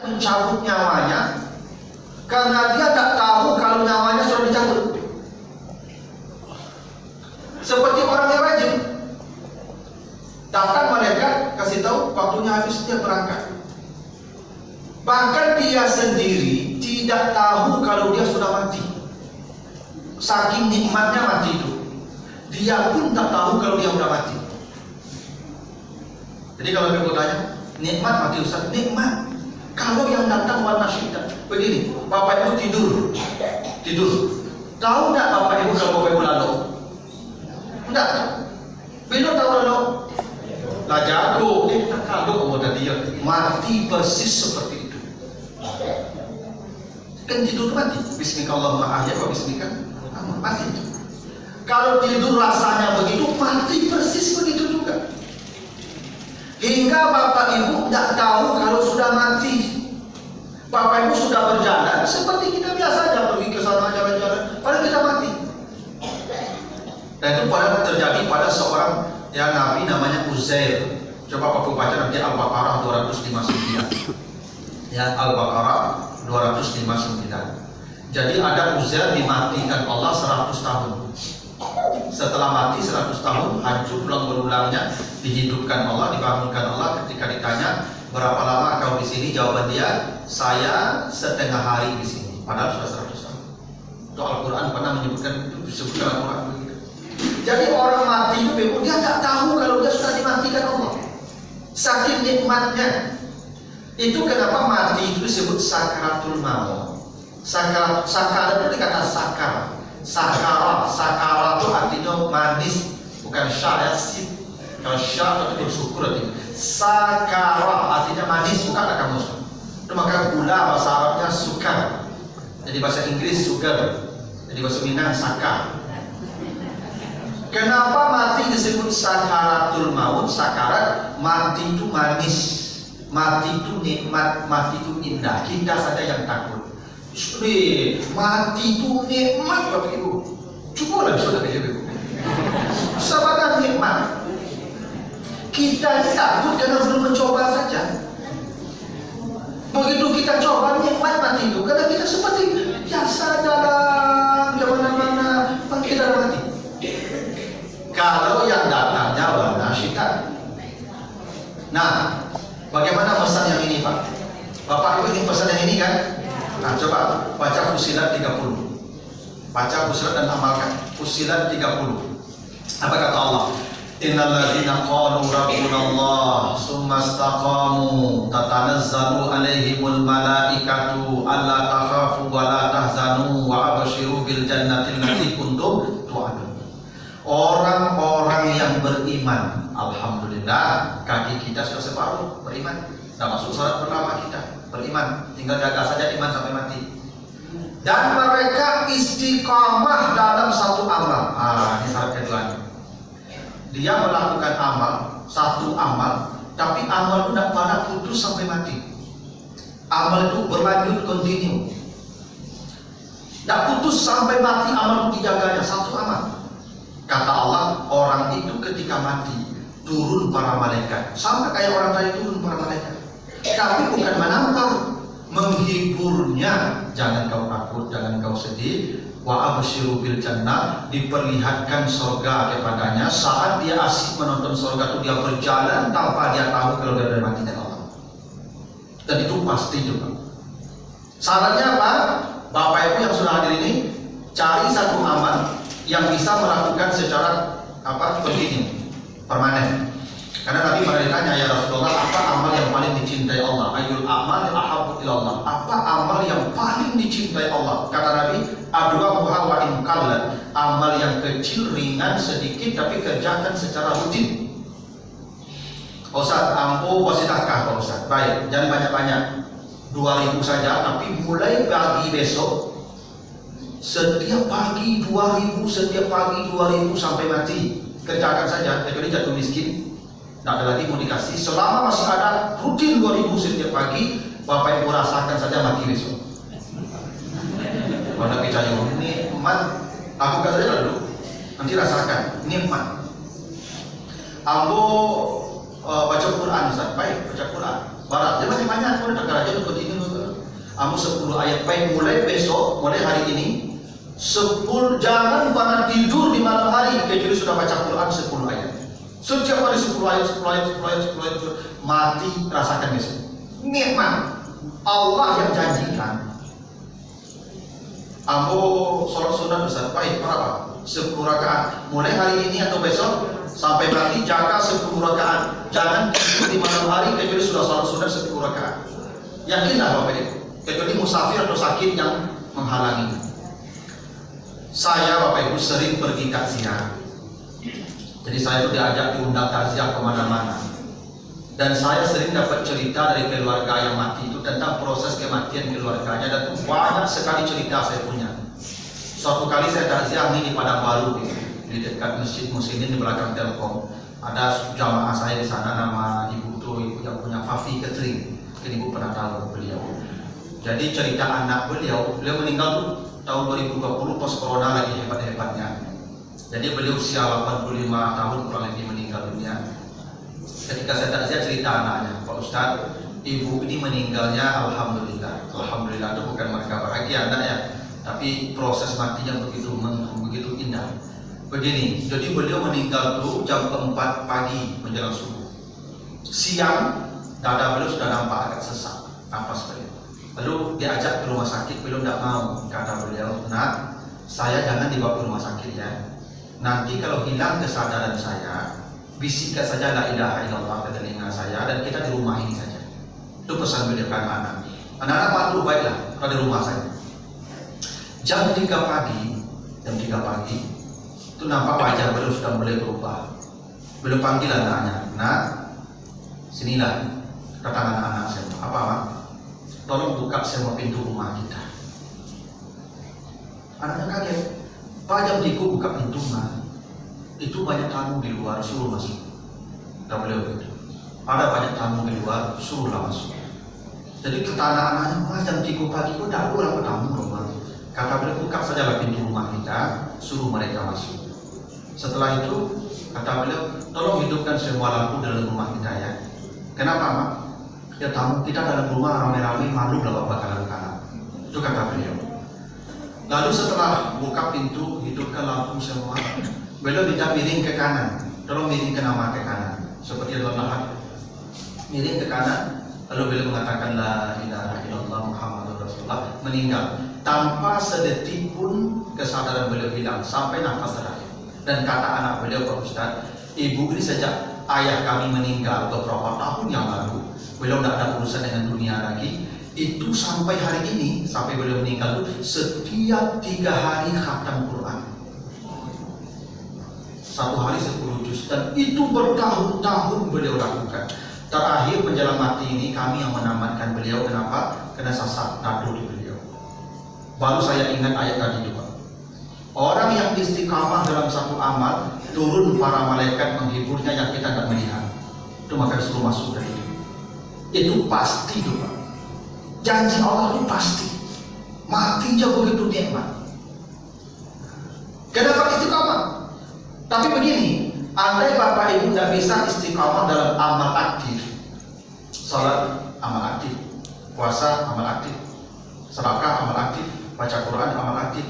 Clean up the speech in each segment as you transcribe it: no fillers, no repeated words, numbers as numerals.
mencabut nyawanya karena dia tak tahu kalau nyawanya sudah dicabut. Seperti orang yang rajin, datang malaikat kasih tahu waktunya habis, dia berangkat. Bahkan dia sendiri tidak tahu kalau dia sudah mati. Saking nikmatnya mati itu, dia pun tak tahu kalau dia sudah mati. Jadi kalau ibu tanya, nikmat mati Ustaz? Nikmat. Kalau yang datang warna syiddah. Begini, bapak ibu tidur. Tahu tidak bapak ibu kalau bapak ibu lalu? Tidak. Bila tahu lalu? Lah jago, tak kalau kamu tadi dia mati persis seperti itu. Kan tidur mati. Bismillahirrahmanirrahim. Ahya wa bismika mati. Kalau tidur rasanya begitu, mati persis begitu juga. Hingga bapak ibu tidak tahu kalau sudah mati. Bapak ibu sudah berjalan seperti kita biasa aja, pergi ke sana jalan-jalan, padahal kita mati. Dan itu pada terjadi pada seorang yang Nabi namanya Uzair. Coba Bapak baca nanti Al-Baqarah 259. Ya, Al-Baqarah 259. Jadi ada Uzair dimatikan Allah 100 tahun. Setelah mati 100 tahun, hancur berulang-berulangnya, dihidupkan Allah, dibangunkan Allah. Ketika ditanya, berapa lama kau di sini? Jawaban dia, saya setengah hari di sini. Padahal sudah 100 tahun. Itu Al-Quran pernah menyebutkan itu, disebutkan Al-Quran begitu. Jadi orang mati itu, dia tak tahu kalau dia sudah dimatikan Allah. Saking nikmatnya. Itu kenapa mati itu disebut sakaratul maut. Sakar itu dikata sakar. Sakara itu artinya manis, bukan syah ya, sip. Kalau syah itu bersyukur artinya. Sakara artinya manis, bukan ada kamus. Itu maka gula bahasa Arabnya sukar. Jadi bahasa Inggris sugar. Jadi bahasa Minang sakar. Kenapa mati disebut sakaratul maut? Sakarat, mati itu manis, mati itu nikmat, mati itu indah. Kita saja yang takut. Mati itu nikmat Bapak Ibu. Coba lah saudara ibu. Sahabat nikmat. Kita takut karena belum mencoba saja. Begitu kita coba nikmat mati itu, karena kita seperti biasa jalan kemana-mana, kita mati. Kalau yang datangnya warna syaitan. Nah, bagaimana pesan yang ini Pak? Bapak Ibu ingin pesan yang ini kan? Nah, coba baca Fussilat 30. Baca Fussilat dan amalkan. Fussilat 30. Apa kata Allah? Innal ladzina qalu rabbunallah tsumma istaqamu tatanazzalu alaihimul malaikatu alla takhafu wa la tahzanu wa abshiru bil jannati allati kuntum tu'adun. Orang-orang yang beriman, alhamdulillah, kaki kita sudah separuh beriman. Sudah masuk sholat pertama kita beriman, tinggal jaga saja iman sampai mati. Dan mereka istiqamah dalam satu amal. Ini syarat keduanya. Dia melakukan amal, satu amal, tapi amal itu tidak pada putus sampai mati. Amal itu berlanjut kontinu. Tidak putus sampai mati, amal itu dijaganya, satu amal. Kata Allah, orang itu ketika mati turun para malaikat, sama kayak orang tadi turun para malaikat. Tapi bukan menampar, menghiburnya. Jangan kau takut, jangan kau sedih. Wa absyiru bil jannah, diperlihatkan surga kepadanya. Saat dia asik menonton surga itu, dia berjalan tanpa dia tahu kalau dia sudah mati dengan Allah. Dan itu pasti juga. Syaratnya apa? Bapak Ibu yang sudah hadir ini, cari satu amal yang bisa melakukan secara kontinu, permanen. Karena Nabi pernah ditanya, ya Rasulullah, apa amal yang paling dicintai Allah? Ayyul amal ahabbu ilallah. Apa amal yang paling dicintai Allah? Kata Nabi, adwamuha wa in qallat. Amal yang kecil, ringan, sedikit, tapi kerjakan secara rutin. Ustaz, ampuh wasitahkah Pak Ustaz? Baik, jangan banyak-banyak, 2.000 saja, tapi mulai pagi besok setiap pagi 2.000, setiap pagi 2.000 sampai mati. Kerjakan saja, kecuali jatuh miskin, tidak ada lagi mau dikasih. Selama masih ada rutin 2.000 setiap pagi, Bapak Ibu rasakan saja mati besok. Kalau tidak percaya, nikmat. Lakukan saja dulu, nanti rasakan nikmat. Ambo baca Quran Ustaz, baik baca Quran. Barat. Dia masih banyak. Kalau tak kerja untuk ini. Kamu 10 ayat baik mulai besok, mulai hari ini. 10 jangan pernah tidur di malam hari kecuali sudah baca Quran 10 ayat. Setiap hari 10 ayat, 10 ayat, 10 ayat, 10 ayat, 10 ayat. Mati rasakan besok. Nikmat. Allah yang janjikan. Ambo sholat sunat besar baik berapa? 10 rakaat. Mulai hari ini atau besok sampai mati jaga 10 rakaat. Jangan tidur di malam hari kecuali sudah sholat sunat 10 rakaat. Yakinlah Bapak Ibu. Kecuali musafir atau sakit yang menghalangi. Saya Bapak Ibu sering pergi takziah. Jadi saya itu diajak diundang takziah kemana-mana. Dan saya sering dapat cerita dari keluarga yang mati itu tentang proses kematian keluarganya, dan banyak sekali cerita saya punya. Suatu kali saya takziah di Padang Baru di dekat Masjid Muslimin di belakang Telkom. Ada jamaah saya di sana, nama ibu itu ibu yang punya Fafi Catering. Mungkin ibu pernah tahu beliau. Jadi cerita anak beliau meninggal tuh tahun 2020 pos corona lagi hebat-hebatnya. Jadi beliau usia 85 tahun kurang lebih meninggal dunia. Ketika saya takziah cerita anaknya, Pak Ustadz, ibu ini meninggalnya alhamdulillah. Alhamdulillah itu bukan mereka bahagia anaknya, tapi proses matinya begitu indah. Begini, jadi beliau meninggal tuh jam 4 pagi menjelang subuh. Siang dada beliau sudah nampak agak sesak, napas beliau. Lalu diajak ke rumah sakit, beliau tidak mau. Kata beliau, "Nak, saya jangan dibawa ke rumah sakit ya. Nanti kalau hilang kesadaran saya, bisikkan saja la ilaha illallah ke telinga saya dan kita di rumah ini saja." Itu pesan beliau ke anak-anak. Anak-anak patuh, baiklah, kalau di rumah saya. Jam 3 pagi, itu nampak wajah beliau sudah mulai berubah. Beliau panggil anaknya, "Nak, sinilah." Kata anak-anak saya, "Apa, Mak? Tolong buka semua pintu rumah kita." Anaknya kaget. "Pak, jam 3 buka pintu, Mak. Itu banyak tamu di luar, suruh masuk." Kata beliau begitu. "Ada banyak tamu di luar, suruhlah masuk." Jadi kata anak-anaknya, "Mas, jam 3 pagi kok tidak ada orang tamu dong, Mak?" Kata beliau, "Buka sajalah pintu rumah kita, suruh mereka masuk." Setelah itu kata beliau, "Tolong hidupkan semua lampu dalam rumah kita ya." "Kenapa, Mak?" "Ya tamu kita dalam rumah rame-rame, malu lah Bapak kalau kanan." Itu kata beliau. Lalu setelah buka pintu, hidupkan lampu semua, beliau minta miring ke kanan. Tolong miringkan nama ke kanan, seperti dalam lahat. Miring ke kanan, lalu beliau mengatakan la ilaha illallah Muhammadur Rasulullah, meninggal. Tanpa sedetik pun kesadaran beliau hilang sampai nafas terakhir. Dan kata anak beliau, "Pak Ustadz, ibu ini sejak ayah kami meninggal beberapa tahun yang lalu, beliau tidak ada urusan dengan dunia lagi. Itu sampai hari ini, sampai beliau meninggal itu setiap 3 hari khatam Quran. 1 hari 10 juz, dan itu bertahun-tahun beliau lakukan. Terakhir menjelang mati ini kami yang menamatkan beliau. Kenapa? Karena sasak nado di beliau. Baru saya ingat ayat tadi juga. Orang yang istiqamah dalam satu amal, turun para malaikat menghiburnya yang kita tidak melihat. Itu maka disuruh masuk dari itu. Itu pasti juga. Janji Allah itu pasti. Matinya begitu nikmat. Kenapa istiqamah? Tapi begini, andai Bapak Ibu tidak bisa istiqamah dalam amal aktif, salat amal aktif, puasa amal aktif, sedekah amal aktif, baca Quran amal aktif,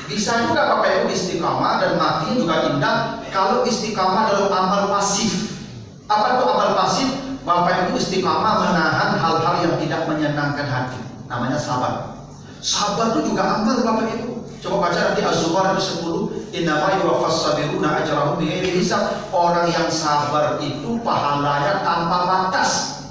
bisa juga Bapak Ibu istiqamah dan mati juga indah kalau istiqamah dalam amal pasif. Apa itu amal pasif? Bapak Ibu istiqamah menahan hal-hal yang tidak menyenangkan hati, namanya sabar. Sabar itu juga amal Bapak Ibu. Coba baca nanti Az-Zumar 10, innama yuwaffas sabiruna ajrahum bighairi hisab. Orang yang sabar itu pahalanya tanpa batas.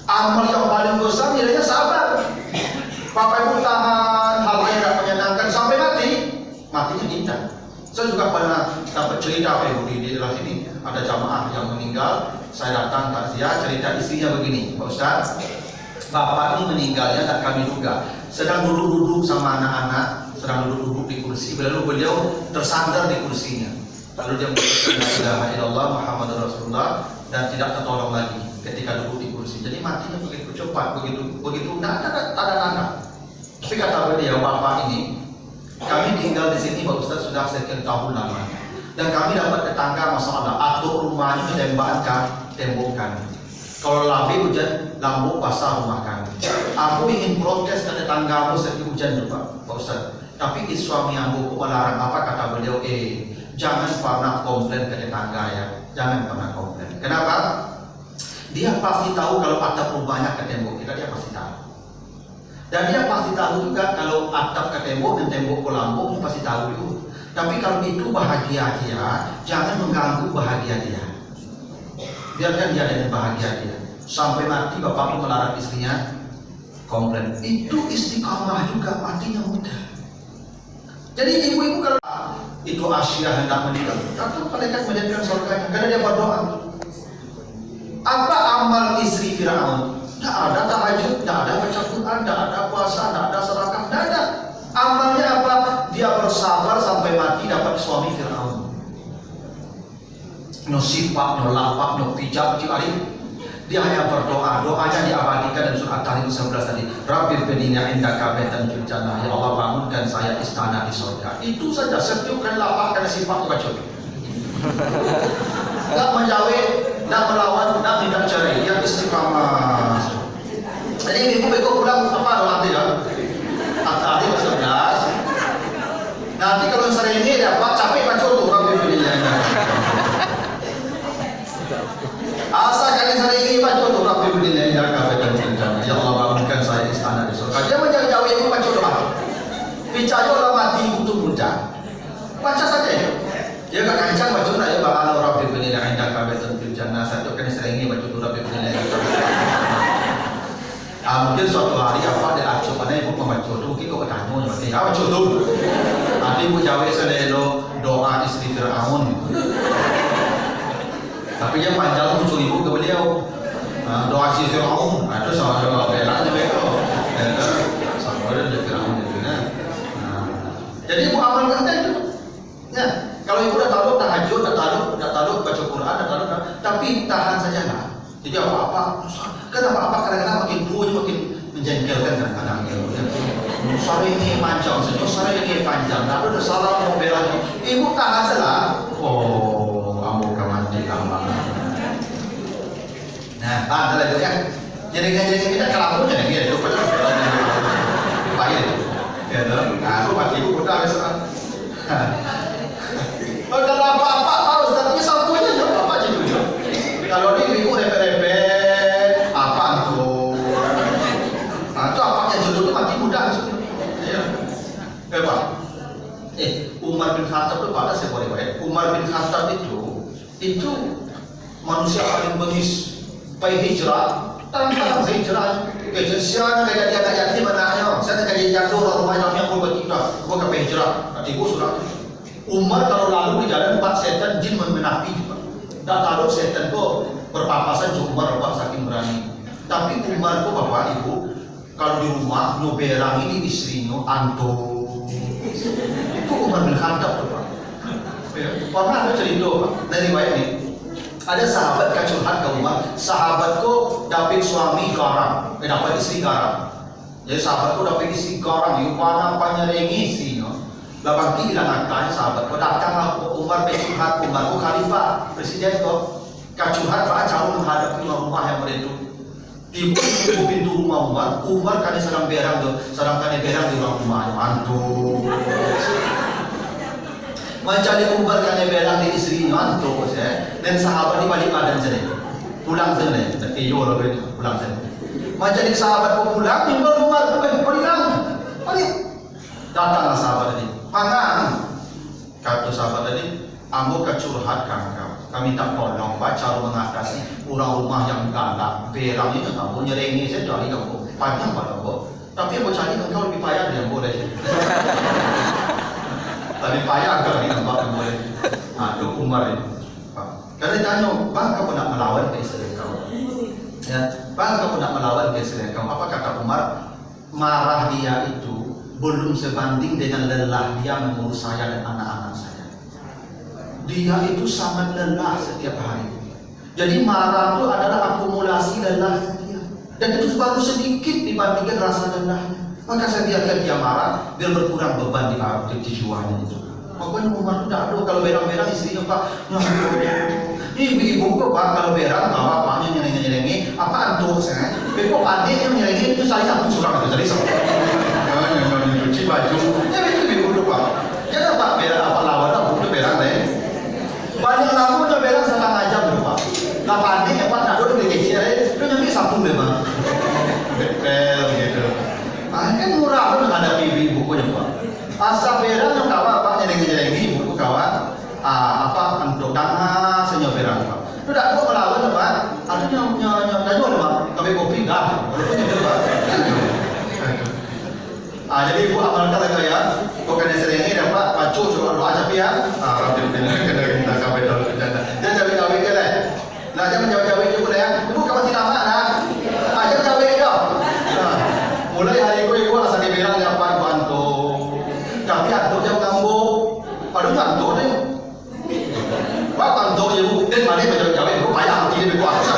Amal yang paling besar nilainya sabar. Bapak Ibu tahan hal yang tidak menyenangkan sampai mati, matinya indah. Saya juga pernah dapat cerita Bapak Ibu di daerah sini, ada jamaah yang meninggal. Saya datang takziah, cerita istrinya begini, "Pak Ustadz, Bapak ini meninggalnya tak kami duga. Sedang duduk-duduk sama anak-anak, sedang duduk-duduk di kursi, lalu beliau tersandar di kursinya. Lalu dia mengatakan la ilaha illallah Muhammadur Rasulullah dan tidak tertolong lagi ketika duduk di kursi. Jadi matinya begitu cepat, begitu tidak ada tanda-tanda. Tapi kata beliau, "Bapak ini, kami tinggal di sini Pak Ustadz sudah sekian tahun lama, dan kami dapat tetangga masalah atur rumahnya ditembakkan tembokan. Kalau lagi hujan lampu pasar rumah kami. Aku ingin protes ke tetanggamu setiap hujan itu Pak Ustaz. Tapi suami aku melarang. Apa kata beliau? Jangan pernah komplain ke tetangga ya. Jangan pernah komplain. Kenapa? Dia pasti tahu kalau atap rumahnya ke tembok kita, dia pasti tahu. Dan dia pasti tahu juga kalau atap ke tembok dan tembok ke lampu, dia pasti tahu itu. Tapi kalau itu bahagia dia, jangan mengganggu bahagia dia. Biarkan dia dengan bahagia dia. Sampai mati bapak melarang istrinya komplain. Itu istiqamah juga, matinya mudah. Jadi ibu-ibu kalau itu Asia hendak meninggal, tentu malaikat menjadikan surganya karena dia berdoa. Apa amal istri Firaun? Tidak ada tahajud, tidak ada baca Quran, tidak ada puasa, tidak ada sedekah, tidak ada. Amalnya apa? Dia bersabar sampai mati dapat suami Firaun. No sifat, no lapak, no pijak, cari. Dia hanya berdoa, doanya diabadikan dalam surat Tahrim 11 tadi. Rabbi bina indaka baitan fil jannah, ya Allah bangunkan saya istana di surga. Itu saja, setiap kali lapak dan sifat baca. Tidak menjauh, tidak melawan, tidak minta cerai, yang istiqamah. Jadi ibu pulang apa doa dia? Tahrim 11. Nanti kalau sering ini dapat capek baca tuh Rabbi bina. Asa kalian sehari ini baca doa Rabbi bina indaka baitan fil jannah, ya Allah bangunkan saya istana di surga. Dia menjauh-jauh itu baca doa. Bicara mati itu mudah. Baca saja ya. Dia gak kencang baca doa ya bahwa Rabbi bina indaka baitan fil jannah. Satu kali sering ini baca doa Rabbi bina indaka. Mungkin suatu hari apa dia acuh mana ibu membaca doa mungkin kau bertanya berarti apa baca doa. Nanti ibu jawab selalu doa istri Firaun. Tapi yang panjang muncul ibu ke beliau doa si Firaun itu sama doa belaknya begitu sama ada Firaun itu jadi ibu amalkan itu ya. Kalau ibu dah tahu tahajud, dah tahu baca Quran, dah tahu tapi tahan saja lah. Jadi apa-apa kenapa kadang-kadang makin tua makin menjengkelkan kadang-kadang sore ini panjang sore ini panjang tapi udah salah mau belanya ibu tahan saja. Kamu mati tambah. Nah, ada lagi ya. Jadi kita kelamu jadi dia itu pada baik. Ya dong. Aku mati ibu udah habis. Kalau apa-apa harus tapi sampunya enggak apa-apa juga. Kalau ini ibu repet-repet apa tuh? Itu apanya jodoh mati muda. Ya. Pak. Umar bin Khattab itu pada sebuah riwayat. Umar bin Khattab itu manusia paling bengis baik hijrah tanpa hijrah kejadian kayak dia anak yatim anaknya saya kayak jatuh rumahnya aku bertiga gua ke hijrah nanti gua sudah Umar kalau lalu di jalan Pak setan jin menapi tak tahu setan kok berpapasan ke Umar Pak saking berani tapi Umar kok bapak ibu kalau di rumah nyoberang ini istrinya anto itu Umar bin Khattab tuh Pak. Pernah ada cerita dari riwayat ini ada sahabat curhat ke Umar, sahabatku dapat suami garang, dapat istri garang. Jadi sahabatku dapat istri garang, yupana panyarengi istrinya. Labang bilang angkanya sahabatku datanglah Umar curhat Umarku khalifah presiden kok curhat pak jauh menghadapi rumah yang begitu. Di pintu rumah Umar kan sedang berang tuh, sedang kan berang di rumahnya mantu. Mencari Umar kan belang di istrinya antuk dan sahabat di balik badan saya pulang sana tapi yo lebih pulang sana mencari sahabat pulang timbul Umar pulang datanglah sahabat tadi pangan kata sahabat tadi ambo kecurhat kami tak tolong baca mengatasi orang rumah yang galak berang ini kamu nyerengi saya dari kamu panjang pada kamu tapi mau cari engkau lebih payah dia boleh tapi payah kali nampak yang boleh. Itu Umar itu. Karena tanya, bang kamu nak melawan ke istri kau? Ya, bang kamu nak melawan ke istri kau? Apa kata Umar? Marah dia itu belum sebanding dengan lelah dia mengurus saya dan anak-anak saya. Dia itu sangat lelah setiap hari. Jadi marah itu adalah akumulasi lelahnya dia. Dan itu baru sedikit dibandingkan rasa lelahnya. Maka saya biarkan dia marah biar berkurang beban di jiwanya itu. Makanya Umar itu tidak ada kalau berang-berang istrinya Pak. Ini ibu-ibu kok Pak kalau berang nggak apa-apa nyelengi-nyelengi apa antuk saya. Beko panik yang nyerengin itu saya satu surang itu jadi sok. Jangan cuci baju. Ya itu beko lupa. Jangan pak berak apa lawan apa itu berak deh. Banyak lagu udah berak setengah jam lupa. Nah panik apa nak dulu dikecil itu nyampe sabtu memang. Bekel gitu. Ah kan murah pun ada ibu bukunya pak. Asal berak yang kawan pak nyerengin buku kawan. Apa untuk dana senyum berak pak. Itu tak kau melawan pak. Artinya nyanyi pak. Kami kopi dah. Jadi ibu amalkan lagi ya. Kau kena seringnya dapat pacu coba doa sapi ya. Kena kita kawin dulu bercanda. Jangan cawe-cawe ke lah. Nah jangan cawe-cawe je boleh ya. Ibu kamu tidak nak. Jangan cawe je. Mulai hari ibu asal dibilang dapat bantu. Tapi antuk jauh kamu. Aduh antuk ni. Pak antuk ibu. Dan mana macam cawe ibu payah. Tidak berkuasa.